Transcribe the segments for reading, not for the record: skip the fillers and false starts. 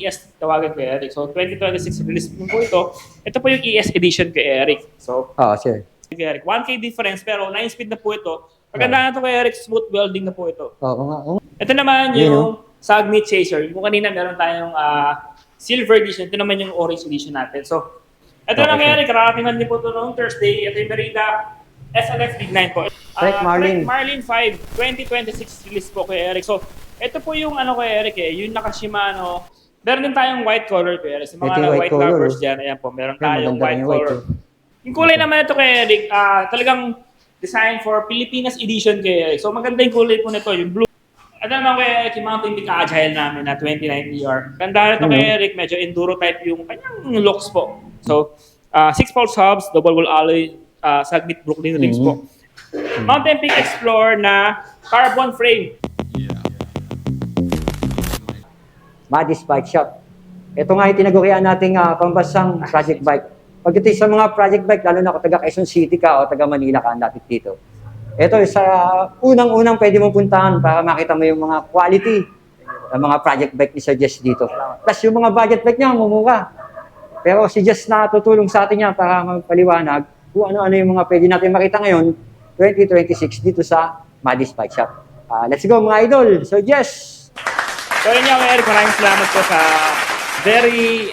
ES tawagan ko Eric. So 2026 release po ito. Ito po yung ES edition kay Eric. So Sir. Eric, 1K difference pero 9 speed na po ito. Maganda na ito kay Eric, smooth welding na po ito. Oo nga. Ito naman yung Sagmit Chaser. Yung kanina meron tayong silver edition. Ito naman yung orange edition natin. So ito lang kay Eric, karatingan din po ito noong Thursday. Ito yung Merida SLF Big 9 po. Trek Marlin. Trek Marlin 5, 2026 release po kay Eric. So ito po yung ano kay Eric yung Naka-Shimano. Meron din tayong white color kay Eric. Sa mga white lovers dyan, ayan po, meron tayong white color. Yung kulay naman ito kay Eric, talagang design for Pilipinas edition kay Eric. So maganda yung kulay po nito, yung blue. At naman kay Eric, yung Mountain Peak Agile namin na 29ER. Ganda na ito kay Eric, medyo enduro type yung kanyang looks po. So, 6-pulse hubs, double wall alloy, Sagmit Brooklyn rings po. Mountain Peak Explorer na carbon frame. Maddie's Bike Shop. Ito nga yung tinagurian nating pambasang project bike. Pagdating sa mga project bike, lalo na kung taga Quezon City ka o taga Manila ka, lapit dito. Ito sa unang-unang pwede mong puntahan para makita mo yung mga quality ng mga project bike ni Sir Jess dito. Plus yung mga budget bike niya, mumura. Pero si Jess na tutulong sa atin niya para magpaliwanag kung ano-ano yung mga pwede natin makita ngayon 2026 dito sa Maddie's Bike Shop. Let's go mga idol! Sir Jess! So yun nga, Eric, maraming salamat po sa very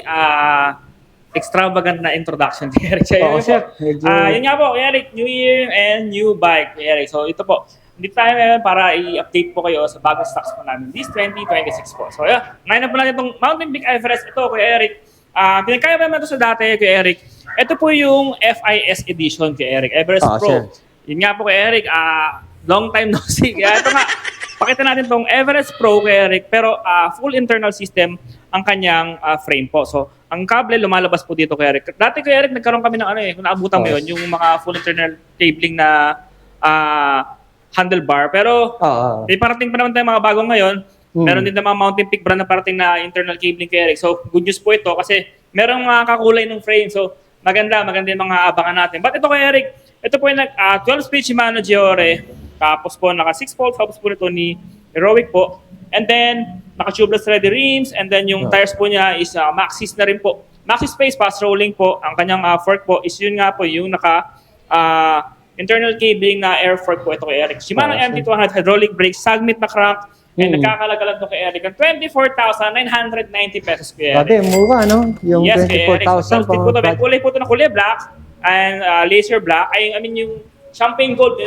extravagant na introduction ni Eric. So, yun nga po, Eric, New Year and new bike, Eric. So ito po, dito tayo ngayon para i-update po kayo sa bagong stocks po namin this 2026 po. So yeah, ngayon na po natin itong Mountain Peak Everest. Ito, Kuya Eric, pinagkaya pa naman ito sa dati, Kuya Eric. Ito po yung FIS edition, Kuya Eric, Everest Pro. Sir. Yun nga po, Kuya Eric, long time no see. Kaya ito nga, pakita natin tong Everest Pro kay Eric, pero full internal system ang kanyang frame po. So, ang kable lumalabas po dito kay Eric. Dati kay Eric, nagkaroon kami ng kung naabutan mo yun, yung mga full internal cabling na handlebar. Pero, may parating pa naman tayo mga bagong ngayon. Meron din na mga Mountain Peak brand na parating na internal cabling kay Eric. So, good news po ito kasi merong mga kakulay ng frame. So, maganda yung mga abangan natin. But ito kay Eric, ito po yung 12-speed Shimano Giore. Tapos po, naka 6-pulse hubs po nito ni Heroic po. And then, naka tubeless ready rims. And then, yung tires po niya is Maxxis na rin po. Maxxis Space, fast rolling po. Ang kanyang fork po is yun nga po, yung naka internal cabling na air fork po ito kay Eric. Shimano MT200 hydraulic brakes, Sagmit na crank. And nagkakalagalan to kay Eric. 24,990 pesos kay Eric. Dati, mura, no? Yung yes, 24,000. May kulay po ito na kulay black and laser black. Yung champagne gold,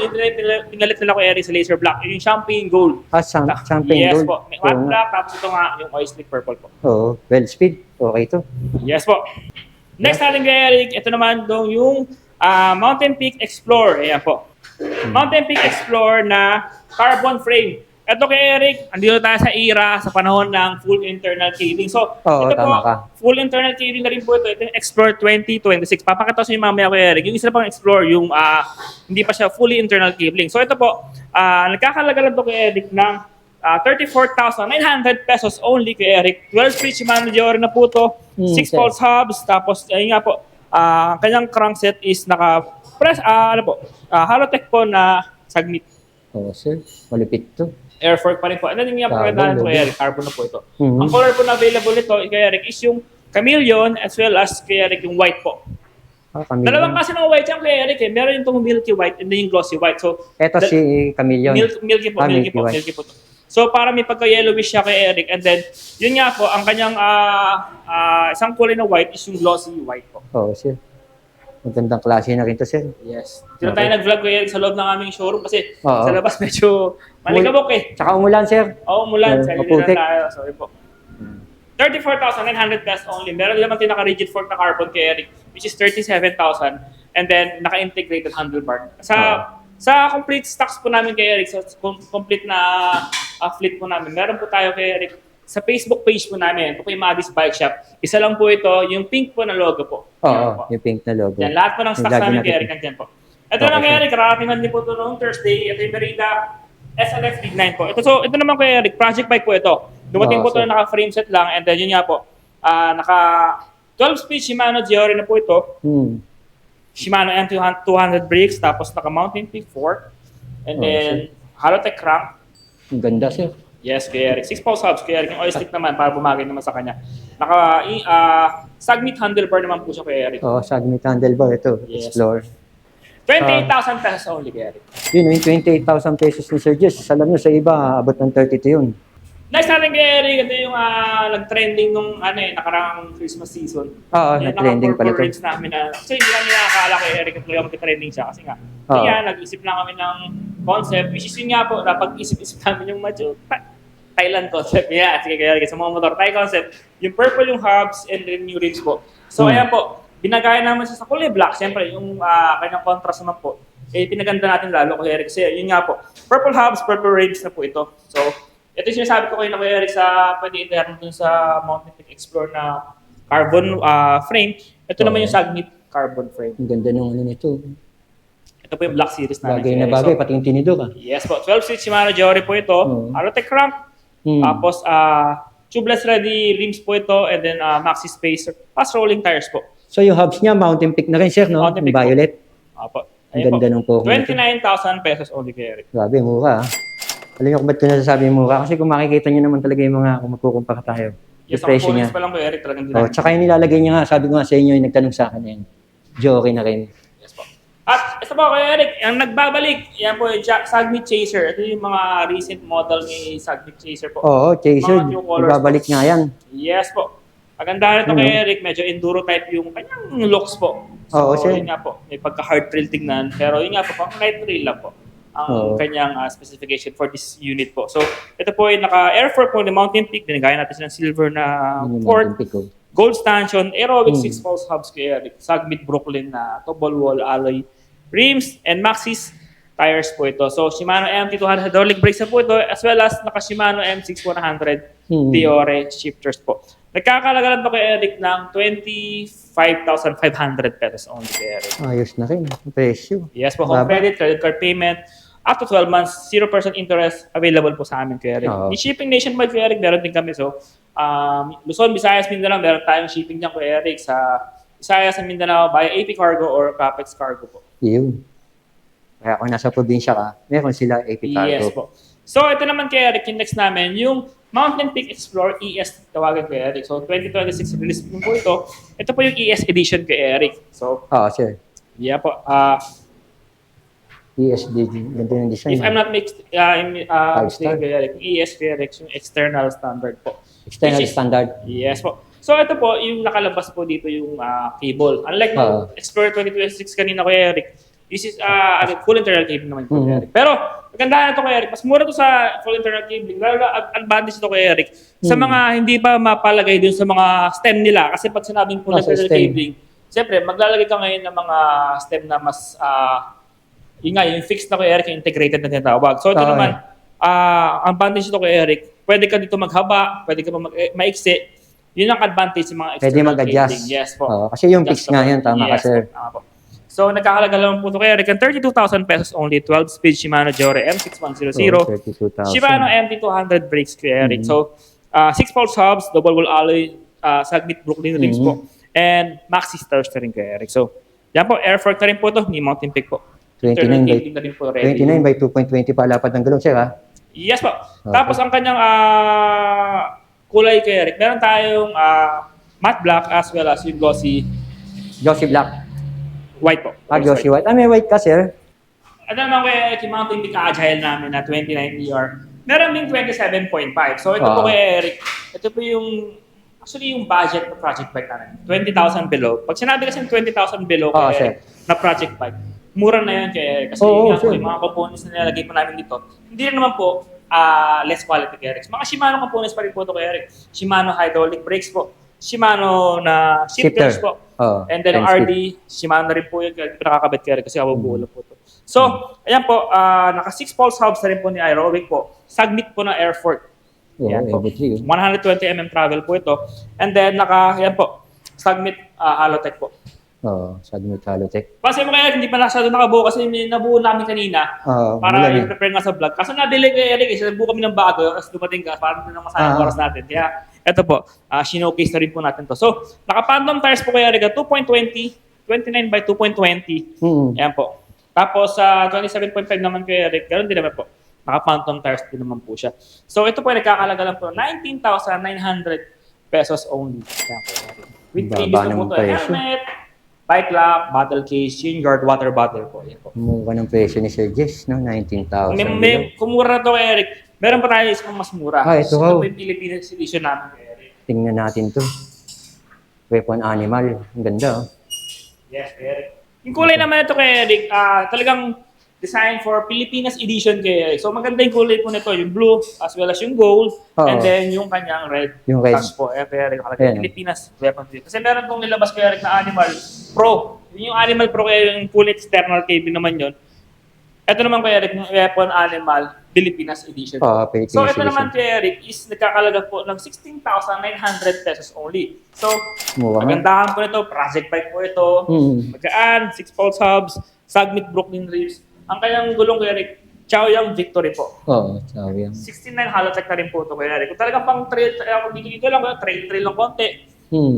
pinalit nila ko Eric sa laser black. Yung champagne gold. Champagne gold. Yes po. May matte black, tapos ito nga yung oil slick purple po. Well speed. Okay to. Yes po. Next natin kay Eric, ito naman yung Mountain Peak Explorer. Ayan po. Mountain Peak Explorer na carbon frame. Ito kay Eric, andito tayo sa era, sa panahon ng full internal cabling. So, ito po, full internal cabling na rin po ito. Ito yung Explorer 2026. Papakita ko sa inyo mamaya kay Eric. Yung isa pang Explorer, yung hindi pa siya fully internal cabling. So, ito po, nagkakalaga lang ito kay Eric ng 34,900 pesos only kay Eric. 12-speed Shimano Giore na po ito. 6-pulse hubs. Tapos, ayun nga po, kanyang crankset is naka-press, Halotech po na Sagmit. Sir. Malupit to. Air fork pa rin po. Ano din nga po kaya kay Eric? Carbon na po ito. Ang color po na available nito kay Eric is yung chameleon as well as kay Eric yung white po. Dalawang kasi ng white yan kay Eric Meron yung milky white and then yung glossy white. So, ito si chameleon. Milky po. So, para may pagka-yellowish siya kay Eric. And then, yun nga po, ang kanyang isang kulay na white is yung glossy white po. Sir. Magandang klase na rin to, sir. Yes. Dito tayo nag-vlog ko sa loob ng aming showroom kasi sa labas medyo malikabok Tsaka umulan, sir. Umulan. Sa hindi na tayo. Sorry po. 34,900 pesos only. Meron naman din naka-rigid fork na carbon kay Eric which is 37,000 and then naka-integrated handlebar. Sa complete stocks po namin kay Eric, sa complete na fleet po namin, meron po tayo kay Eric sa Facebook page po namin, ito po yung Maddie's Bike Shop. Isa lang po ito, yung pink po na logo po. Yung pink na logo. Yan, lahat po ng stocks namin kay Eric andyan po. Ito lang kay Eric, karatingan din po ito noong Thursday. Ito yung Merida SLF Big 9 po. Ito naman kay Eric, project bike po ito. Dumating po ito na naka-frame set lang and then yun nga po, naka 12-speed Shimano Giore na po ito. Shimano M200 brakes, tapos naka Mountain Peak fork and then Halotech crank. Ang ganda, sir. Yes, kay Eric. 6-pulse hubs, kay Eric. Yung oil stick naman, para bumagay naman sa kanya. Sagmit handlebar naman po siya kay Eric. Oo, Sagmit handlebar. Ito, Yes. Explorer. 28,000 pesos only kay Eric. Yun, yung 28,000 pesos ni Sir Jess. Alam nyo, sa iba, abot ng 32 yun. Next natin kay Eric, ito yung nag-trending nung nakarang Christmas season. Oo, Yung nag-trending pala naka-purple ito. rims namin na, kasi hindi namin nakakala kay Eric at talaga mag-trending siya kasi nga. Oo. Kaya nag-isip lang kami ng concept, which is yun nga po, napag-isip-isip namin yung medyo Thailand concept. Yeah, sige kay Eric, sa mga motor, Thai concept, yung purple yung hubs and then yung rims po. So ayan po, binagaya naman siya sa kulay black, siyempre yung kanyang contrast naman po, pinaganda natin lalo kay Eric kasi yun nga po, purple hubs, purple rims na po ito. So, ito yung sinasabi ko kayo na kay Eric sa pwede i-term dun sa Mountain Peak Explorer na carbon frame. Ito naman yung Sagmit carbon frame. Ang ganda nung ano nito. Ito po yung Black Series namin. Bagay kay na Eric. bagay, So, pati yung tinidor ah. yes po, 12-speed Shimano Giore po ito. Alotech crank. Tapos, tubeless ready rims po ito. And then, maxi spacer. Fast rolling tires po. So yung hubs niya, Mountain Peak na rin, sir, no? Mountain Yung Peak po. violet. Apo. Ang ganda nung po. 29,000 pesos only kay Eric. Grabe, mura ah. Alam niyo kung ba't ko nasasabi mura? Kasi kung makikita niyo naman talaga yung mga, kung magkukumpara tayo. Yes, Yung presyo niya. components pa lang kay Eric talagang Oh, dinami. tsaka yung nilalagay niya nga, sabi ko nga sa inyo, yung nagtanong sa akin yan. Joke na rin. Yes po. At ito po kay Eric, ang nagbabalik, yan po yung Sagmit Chaser. Ito yung mga recent model ni Sagmit Chaser po. Oo, Chaser, Mga new colors babalik po. nga yan. Yes po. Maganda ito kay Eric, medyo enduro type yung kanyang looks po. Oo, sir. Yun nga po, may pagka-hard trail tingnan. Pero yun nga po, pang light trail lang po ang kanyang specification for this unit po. So, ito po ay naka-air fork po ni Mountain Peak. Binigay natin silang silver na Yun yung fork. Mountain Peak, oh. Gold stanchion, aerobic 6-pulse hubs kay Eric. Sagmit Brooklyn na double wall alloy rims and Maxxis tires po ito. So, Shimano MT200 hydraulic brakes na po ito as well as naka-Shimano M6100 Fiore shifters po. Nagkakalaga lang po kay Eric ng 25,500 pesos only kay Eric. Ayos na rin, ang presyo. Yes po, home credit, credit card payment, up to 12 months, 0% interest, available po sa amin kay Eric. Oo. Yung shipping nationwide kay Eric, meron din kami. So, Luzon, Visayas, Mindanao, meron tayong shipping dyan kay Eric sa Visayas and Mindanao via AP Cargo or Capex Cargo po. Yun. Kaya kung nasa probinsya ka, meron sila AP Cargo. Yes po. So, ito naman kay Eric, yung next namin, yung Mountain Peak Explorer ES tawagan kay Eric. So, 2026 release po ito. Ito po yung ES edition kay Eric. So, Oo, sir. yeah po. ESDG, ganda yung design. If I'm not mistaken star. kay Eric, ES kay Eric, yung external standard po. External Which is- standard. Yes po. So, ito po, yung nakalabas po dito yung cable. Unlike ng Explorer 2026 kanina kay Eric, this is full internal cable naman po kay Eric. Pero, maganda na ito kay Eric. Mas mura to sa full internal cabling. Lalo na advantage ito kay Eric. Sa mga hindi pa mapalagay dun sa mga stem nila. Kasi pag sinabing full Sa internal stem. cabling, siyempre, maglalagay ka ngayon ng mga stem na mas, yun nga, yung fixed na kay Eric, yung integrated na tinatawag. So, ito naman, ang advantage ito kay Eric, pwede ka dito maghaba, pwede ka pa maiksi. Yun ang advantage sa mga Pwede external mag-adjust. cabling. Yes po. Oo, kasi yung fix nga yan, tama ka, Yes sir. po, tama po. So, nagkakalaga lang po ito kay Eric. Ang 32,000 pesos only, 12-speed Shimano Giore M6100. 32,000. Shimano MT200 brakes kay Eric. So, 6-pulse hubs, double wall alloy, Sagmit Brooklyn rims po. And Maxxis tires na rin kay Eric. So, yan po, air fork na rin po ito ni Mountain Peak po. 29 by, Cabling na rin po ready. 29 by 2.20 palapad ng gulong, sir, ha? Yes po. Tapos ang kanyang kulay kay Eric, meron tayong matte black as well as yung glossy Glossy black. white po. Glossy white. May white ka, sir? Ano naman kay Eric, yung Mountain Peak Agile namin na 29 ER, meron din 27.5. So ito po kay Eric, ito po yung actually yung budget ng project bike namin. 20,000 below. Pag sinabi kasi 20,000 below kay Eric na project bike, mura na yun kay Eric. Kasi yung mga components na nilalagay pa namin dito, hindi rin naman po less quality kay Eric. Mga Shimano components pa rin po ito kay Eric. Shimano hydraulic brakes po. Shimano na shifters po. And then yung RD, Shimano na rin po yung pinakakabit kay Eric kasi kabubuo lang po ito. So, ayan po, naka 6-pulse hubs na rin po ni Aerobic po. Sagmit po na air fork. Yan po. 120mm travel po ito. And then, yan po, Sagmit Halotech po. Sagmit Halotech. Kasi mga hindi pa nasyado nakabuo kasi nabuo namin kanina para i-prepare nga sa vlog. Kaso na-delay kay Eric, isa nabuo kami ng bago kasi dumating ka para na masayang oras natin. Kaya eto po, sinocase na rin po natin to. So, naka-phantom tires po kay Eric, 2.20, 29 by 2.20. Ayan po. Tapos, 27.5 naman kay Eric, ganoon din naman po. Naka-phantom tires din naman po siya. So, ito po ay nagkakalaga lang po, 19,900 pesos only. Yan po, Eric. With Baba freebies na po ng to. presyo. Helmet, bike lock, bottle case, shin guard, water bottle po. Yan po. Mukha ng presyo ni Sir Jess, no? 19,000. May kumura na to, Eric. Meron pa tayo isang mas mura. Ito po yung Philippines edition namin, Eric. Tingnan natin to. Weapon animal. Ang ganda, oh. Yes, Eric. Yung kulay naman ito kay Eric, talagang design for Pilipinas edition kay Eric. So maganda yung kulay po nito, yung blue as well as yung gold, Oo. and then yung kanyang red. Yung red. Touch po, kay Eric. Ayan. Pilipinas weapon dito. Kasi meron tong nilabas kay Eric na Animal Pro. Yung Animal Pro kaya yung full external cable naman yun. Ito naman kay Eric, yung weapon animal Pilipinas edition. Philippines So ito edition. naman kay Eric is nagkakalaga po ng 16,900 pesos only. So Mukha nga. magandahan po nito, project bike po ito. Magaan, 6-pulse hubs, Sagmit Brooklyn Reefs. Ang kanyang gulong kay Eric, Chaoyang Victory po. Oo, sabi yan. 69 halotech na rin po ito kay Eric. Kung talagang pang trail, dito lang, trail lang konti.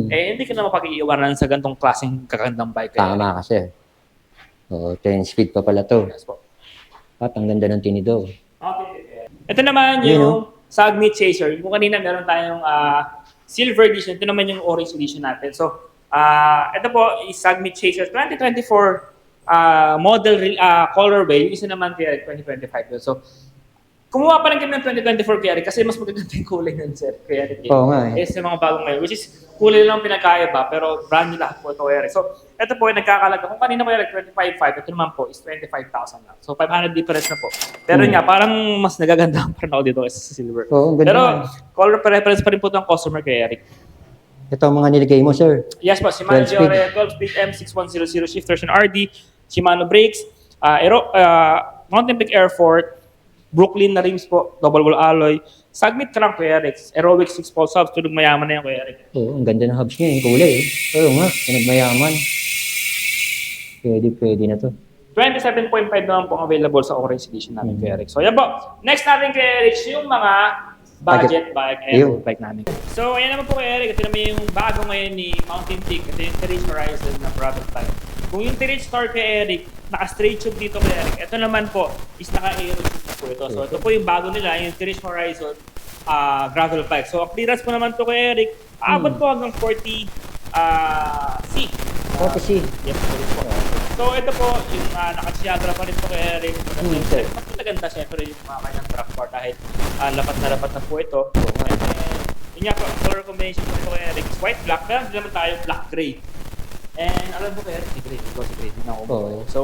Hindi ka na mapag-iiwanan sa gantong klaseng kakandang bike. Kay Eric. Tama kasi. Oo, 10 speed pa pala to. Yes po. At ang ganda ng tinidor. Okay. Ito naman Yun, yung Sagmit Chaser. Kung kanina meron tayong silver edition, ito naman yung orange edition natin. So, ito po is Sagmit Chaser 2024 model colorway. Yung isa naman kay 2025 yun. So, kumuha pa rin kami ng 2024 kay Eric kasi mas magaganda yung kulay nun, sir. Kay Eric. Oo nga eh. Is yung mga bagong ngayon, which is kulay lang pinagkaiba, pero brand new lahat po ito, Eric. So, ito po ay nagkakalaga. Kung kanina po, Eric, 25,500, ito naman po is 25,000 lang. So, 500 difference na po. Pero nga, parang mas nagaganda pa rin ako dito kasi sa silver. Oo, ang ganda Pero, nga. color preference pa rin po ng customer kay Eric. Ito ang mga niligay mo, sir. Yes po, Shimano 12 speed. Giore 12-speed M6100 shifters and RD, Shimano brakes, Mountain Peak Airfort, Brooklyn na rims po, double wall alloy, Sagmit crank Kuya Eric, Aerowick 6-pulse hubs, tulog mayaman na yan Kuya Eric. Oo, ang ganda ng hubs niya, yung kulay eh. Oo nga, pinagmayaman. Pwede na to. 27.5 naman po available sa orange edition namin Kuya Eric. So yan po, next natin Kuya Eric, yung mga budget bike and road bike namin. So ayan naman po Kuya Eric, ito naman yung bago ngayon ni Mountain Peak, ito yung Terrace Horizon na product type. Kung yung Terrace Star kay Eric, naka-straight tube dito kay Eric, ito naman po is naka-aero tube na po ito. So ito po yung bago nila, yung Terrace Horizon gravel bike. So ang clearance po naman to kay Eric, aabot po hanggang 40 C. 40C. Yes, po. So ito po, yung naka-Siagra pa rin po kay Eric. sir. Mas maganda siyempre yung mga kanyang track bar kahit lapat na po ito. And then, yun nga po, ang color combination po ito kay Eric is white black. Pero hindi naman tayo black gray. And alam mo kay Eric, si gray. Ito si gray. Hindi na ako Oo. So,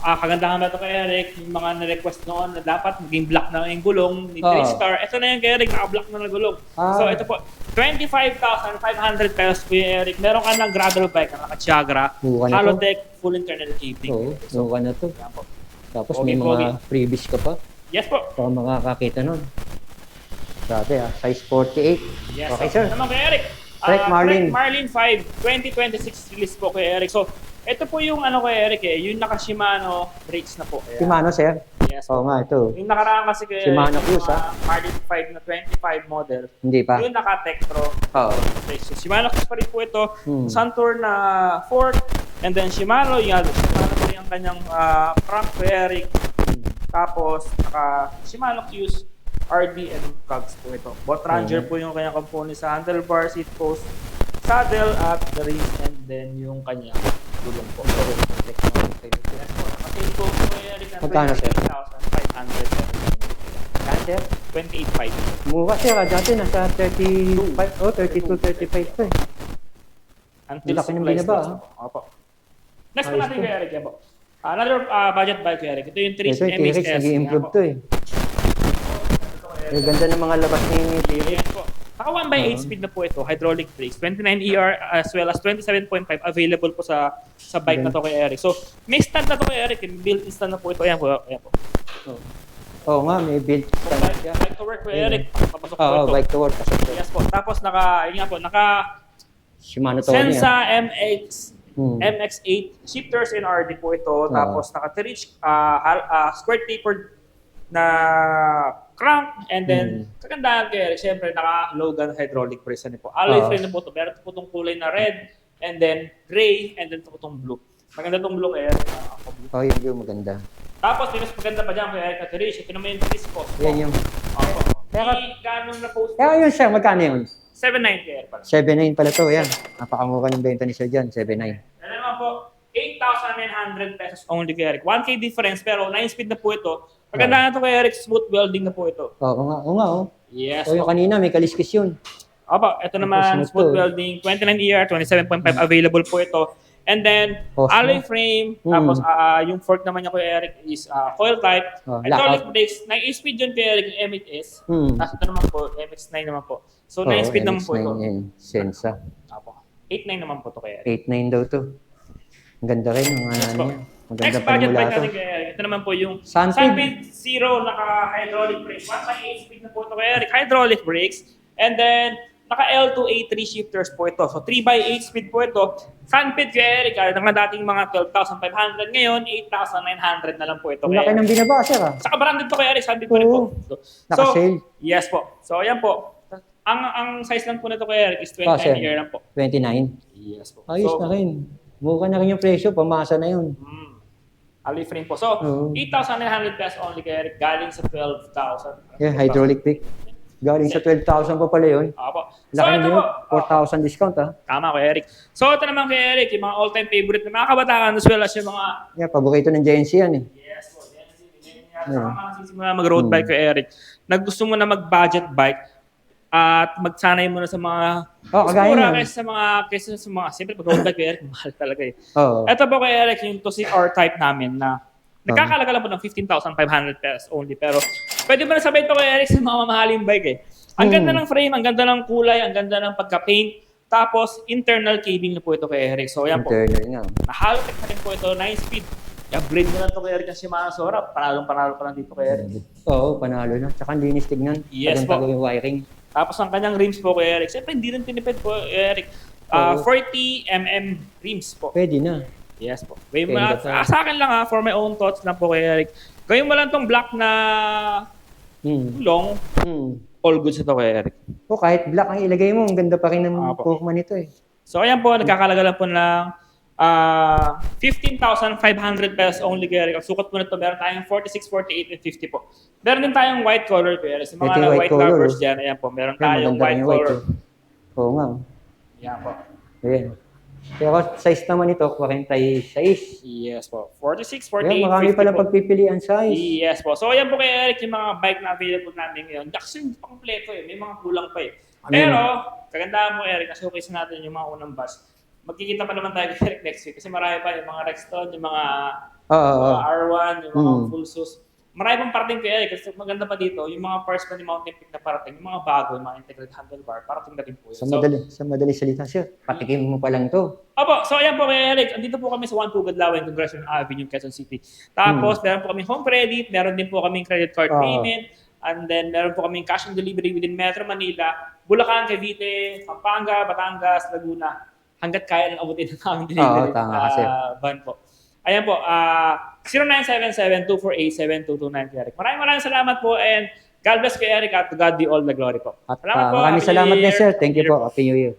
kagandahan na ito kay Eric, yung mga na-request noon na dapat maging black na yung gulong ni Star. Ito na yung kay Eric, naka-black na gulong. So ito po, 25,500 pesos po yung Eric. Meron ka ng gravel bike, ang naka-Tiagra, Mukha na to. Halotech, full internal cabling. Oo, mukha na to. Yan po. Tapos Pogi, may pogi. mga freebies ka pa. Yes po. Baka makakakita nun. Sabi size 48. Yes, Okay, sir. Naman kay Eric. Trek Marlin. Trek Marlin 5, 2026 release po kay Eric. So, ito po yung ano kay Eric yung naka-Shimano brakes na po. Ayan. Shimano, sir. Yes. Oo nga, ito. Yung nakaraan kasi kay Shimano yung, Cruise, Marlin 5 na 25 model. Hindi pa. Yung naka-Tektro. Oo. So, Shimano Cruise pa rin po ito. Hmm. Suntour na fork. And then Shimano, Shimano po yung kanyang crank kay Eric. Tapos, Shimano Q's RD and cogs po ito. Bot Ranger po yung kanyang components sa handlebar, seat post, saddle at the rim, and then yung kanyang gulong po. Kasi po po Eric ng Magkano, sir? 28,500. Yan, sir. 28,500. Mura, sir. Dati nasa 35. Oh, 32, 35 to eh. Until Laki ng supplies binaba, lost po. Opo. Next po Ayos natin to. kay Eric yan po. Another budget bike kay Eric. Ito yung Trish Ito yung T-Rex, MXS. nag-i-improve Yan to po. eh. Ang ganda ng mga labas ni T-Rex. Ayan po. Naka 1x8 speed na po ito, hydraulic brakes, 29ER as well as 27.5 available po sa bike na to kay Eric. So, may stand na to kay Eric, built-in stand na po ito. Ayan po, ayan po. Oo nga, may build So, stand siya. bike to work kay Eric, papasok po Oo, ito. bike to work. Kasi Yes po. Tapos yun nga po, naka Shimano to niya. Sensa MX Hmm. MX8 shifters and RD po ito. Tapos naka Terich square tapered na crank, and then kagandahan kay Eric, syempre naka Logan hydraulic press na po. Alloy frame na po ito. Meron po itong kulay na red, and then gray, and then ito po itong blue. Maganda itong blue kay Eric. Oh, yung view maganda. Tapos mas maganda pa dyan kay Eric na Terich. Ito naman yung Terich po. Yan yung... Opo. Kaya- Di ganun na post. Kaya yun siya, magkano yun? 7.9 Kuya Eric. 7.9 pala to, yan. Napakamura ng benta ni Sir dyan, 7.9. Ano naman po, 8,900 pesos only Kuya Eric. 1K difference pero 9-speed na po ito. Maganda na ito Kuya Eric, smooth welding na po ito. Oo nga, oh. Yes. O yung kanina, may kaliskis yun. Opo, ito naman, smooth smooth to. welding, 29ER, 27.5 available po ito. And then, Osmo. alloy frame, tapos yung fork naman niya Kuya Eric is coil type. Hydraulic brakes, 9-speed yun Kuya Eric, yung MHS. Tapos ito naman po, MX-9 naman po. So, 9-speed naman po ito. Sensa. Opo. 8.9 naman po ito Kuya Eric. 8.9 daw to. Ang ganda rin, ang ano po. niya. Maganda Next pa budget mula bike to. natin Kuya Eric. Ito naman po yung Sunfeed. Sunfeed Zero naka-hydraulic brakes. 1.8 speed na po ito Kuya Eric. Hydraulic brakes. And then, naka-L2A3 shifters po ito. So, 3x8 speed po ito. Sunfeed Kuya Eric, ng dating mga 12,500 ngayon, 8,900 na lang po ito. Ang laki ng binaba, sir. Saka branded to Kuya Eric, Sunfeed po rin po. Naka-sale. Yes po. So, ayan po. Ang size lang po nito Kuya Eric is 29 year lang po. 29. Yes po. Ayos na rin. Mukha na rin yung presyo, pamasa na yun. Alloy frame po. So, 8,900 pesos only Kuya Eric, galing sa 12,000. Yeah, hydraulic brake. Galing sa 12,000 pa pala yun. Apo. So, Laki ito nyo, po. 4,000 discount ha. Tama Kuya Eric. So, ito naman Kuya Eric, yung mga all-time favorite ng mga kabataan as well as yung mga Yeah, paborito ng Gen Z yan eh. yes po, sa mga sisimula mag-road bike Kuya Eric. Naggusto mo na mag-budget bike at magsanay mo na sa mga Kagaya mura yan. kaysa sa mga siyempre pag road bike Kuya Eric, mahal talaga eh. Oo. Ito po Kuya Eric, yung to R type namin na nagkakalaga lang po ng 15,500 pesos only. Pero pwede mo na sabay ito Kuya Eric sa mga mamahaling bike eh. Ang ganda ng frame, ang ganda ng kulay, ang ganda ng pagka-paint. Tapos, internal cabling na po ito Kuya Eric. So, yan po. Internal nga. Nahalotech na rin po ito, 9-speed. I-upgrade mo lang ito Kuya Eric ng Shimano Sora. Panalong-panalo pa lang dito Kuya Eric. Oo, panalo na. Tsaka ang linis tignan. Yes po. Tago yung wiring. Tapos ang kanyang rims po Kuya Eric. Siyempre, hindi rin tinipid po Kuya Eric. 40mm rims po. Pwede na. Yes po. May Ganda pa. sa akin lang for my own thoughts lang po Kuya Eric. Gawin mo lang tong black na long, all goods ito Kuya Eric. O kahit black ang ilagay mo, ang ganda pa rin ng forma nito eh. So ayan po, nagkakalaga lang po ng 15,500 pesos only Kuya Eric. Ang sukat po nito, meron tayong 46, 48, and 50 po. Meron din tayong white color Kuya Eric. Sa mga Ito yung white color, lovers dyan, ayan po, meron tayong maganda rin white yung color. Oo nga. Ayan po. Ayan. Pero size naman ito, 46. Yes po. 46, 48, Ayan, marami 50 pala po. pagpipilian size. Yes po. So ayan po Kuya Eric, yung mga bike na available namin ngayon. Actually, hindi pa kompleto eh. May mga kulang pa eh. Pero, kagandahan mo Eric, kasi showcase natin yung mga unang bus. Magkikita pa naman tayo kay Eric next week kasi marami pa yung mga Rexton, yung mga R1, yung mga full sus. Marami pang parating kay Eric kasi maganda pa dito, yung mga parts pa ni Mountain Peak na parating, yung mga bago, yung mga integrated handlebar, parating na rin po yun. Sa madali salita sir, patikim mo pa lang to. Opo, so ayan po kay Eric, andito po kami sa One Pugad Lawan, Congressional Avenue, Quezon City. Tapos, meron po kami home credit, meron din po kaming credit card payment, and then meron po kaming cash on delivery within Metro Manila, Bulacan, Cavite, Pampanga, Batangas, Laguna, hanggat kaya nang abutin ng aming delivery van po. Ayan po, 0977-248-7229 Eric. Maraming salamat po and God bless kay Eric at to God be all the glory po. At Salamat po. maraming salamat din sir. Thank you po. Happy New Year.